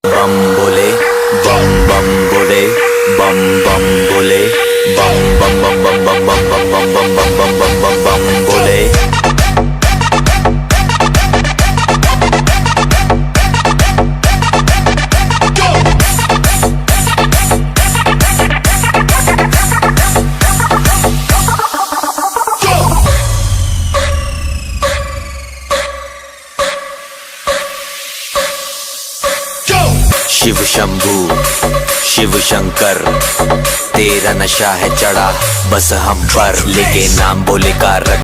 बम बोले बम बम बोले बम बम बोले बम बम बम बम बम बम बम बम बम बम बम बम बम बोले। शिव शंभू शिव शंकर तेरा नशा है चढ़ा बस हम पर, लेके नाम बोले का